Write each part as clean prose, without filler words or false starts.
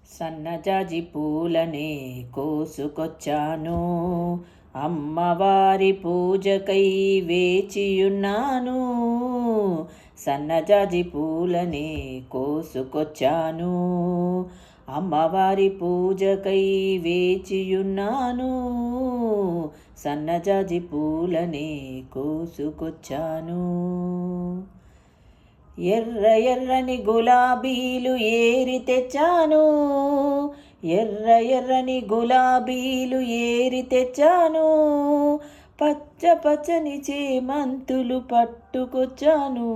సన్నజాజి పూలనే కోసుకొచ్చాను, అమ్మవారి పూజకై వేచియున్నాను. సన్నజాజి పూలనే కోసుకొచ్చాను, అమ్మవారి పూజకై వేచియున్నాను. సన్నజాజి పూలనే కోసుకొచ్చాను. ఎర్ర ఎర్రని గులాబీలు ఏరి తెచ్చాను, ఎర్ర ఎర్రని గులాబీలు ఏరి తెచ్చాను. పచ్చ పచ్చని చేమంతులు పట్టుకొచ్చాను,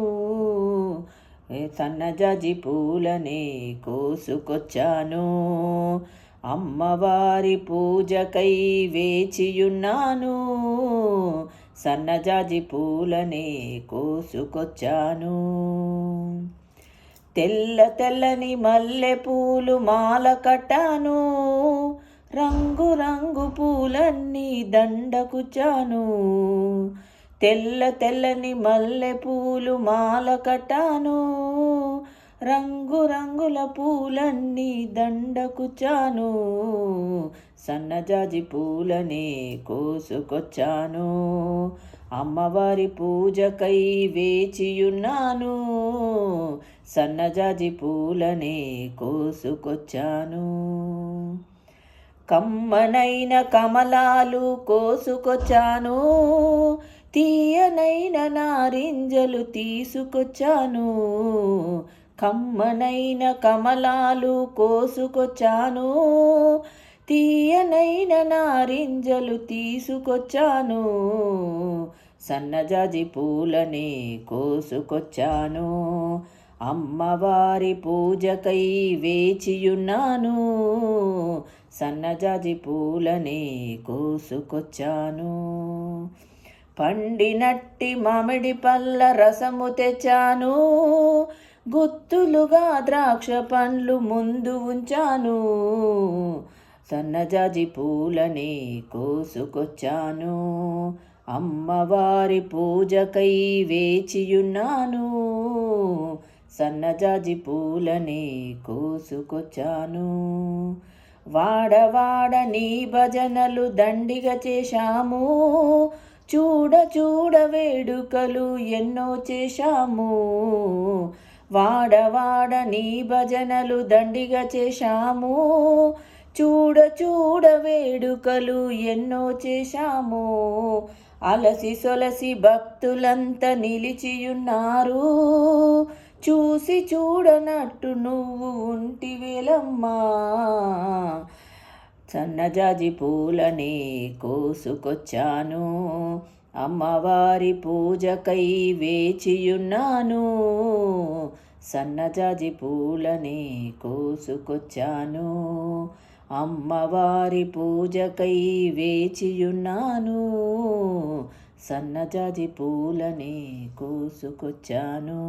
సన్నజాజి పూలనే కోసుకొచ్చాను. అమ్మవారి పూజకై వేచియున్నాను, సన్నజాజి పూలనే కోసుకొచ్చాను. తెల్ల తెల్లని మల్లె పూలు మాల కట్టాను, రంగు రంగు పూలన్నీ దండకుచ్చాను. తెల్ల తెల్లని మల్లె పూలు మాల కట్టాను, రంగు రంగుల పూలన్నీ దండకుచ్చాను. సన్నజాజి పూలనే కోసుకొచ్చాను, అమ్మవారి పూజకై వేచియున్నాను. సన్నజాజి పూలనే కోసుకొచ్చాను. కమ్మనైన కమలాలు కోసుకొచ్చాను, తీయనైన నారింజలు తీసుకొచ్చాను. కమ్మనైన కమలాలు కోసుకొచ్చాను, తీయనైన నారింజలు తీసుకొచ్చాను. సన్నజాజి పూలనే కోసుకొచ్చాను, అమ్మవారి పూజకై వేచియున్నాను. సన్నజాజి పూలనే కోసుకొచ్చాను. పండినట్టి మామిడి పళ్ళ రసము తెచ్చాను, గుత్తులుగా ద్రాక్ష పండ్లు ముందు ఉంచాను. సన్నజాజి పూలనే కోసుకొచ్చాను, అమ్మవారి పూజకై వేచియున్నాను. సన్నజాజి పూలనే కోసుకొచ్చాను. వాడవాడ నీ భజనలు దండిగా చేశాము, చూడ చూడ వేడుకలు ఎన్నో చేశాము. వాడవాడ నీ భజనలు దండిగా చేశాము, చూడ చూడ వేడుకలు ఎన్నో చేశాము. అలసి సొలసి భక్తులంతా నిలిచియున్నారు, చూసి చూడనట్టు నువ్వు ఉంటివేలమ్మా. సన్నజాజి పూలనే కోసుకొచ్చాను, అమ్మవారి పూజకై వేచియున్నాను. సన్నజాజి పూలనే కోసుకొచ్చాను, అమ్మవారి పూజకై వేచియున్నాను. సన్నజాజి పూలనే కోసుకొచ్చాను.